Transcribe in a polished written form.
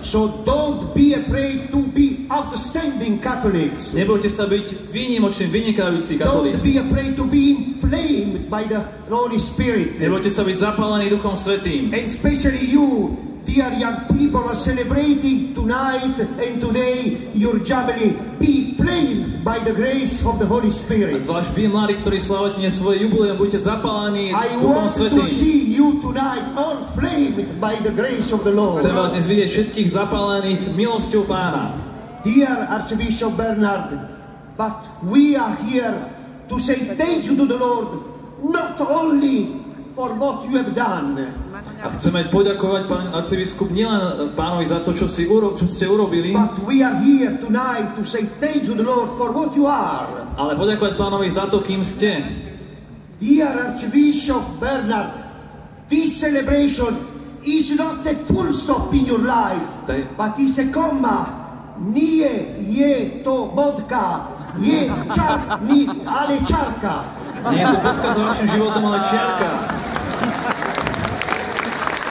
So don't be afraid to be outstanding Catholics. Nebojte sa byť výnimočný, vynikajúci Don't katolíci. be afraid to be inflamed by the Holy Spirit. Nebojte sa byť zapálení Duchom Svätým. And especially you, dear young people, are celebrating tonight and today your jubilee. Be flamed by the grace of the Holy Spirit. Váš vy, mladí, ktorí slávite dnes svoje jubileum, buďte zapálení I Duchom want to Svätým. see you tonight all flamed by the grace of the Lord. Chcem vás dnes vidieť všetkých zapálených milosťou Pána. Dear Archbishop Bernard, but we are here to say thank you to the Lord, not only for what you have done. A chceme poďakovať, pán arcibiskup, nielen pánovi za to, čo ste urobili, But we are here tonight to say thank you to the Lord for what you are. ale poďakovať pánovi za to, kým ste. Dear Archbishop Bernard, this celebration is not a full stop in your life, but is a comma. Nie je to bodka, je čar, ale čarka. Nie je to bodka za vašim životom, ale čiarka.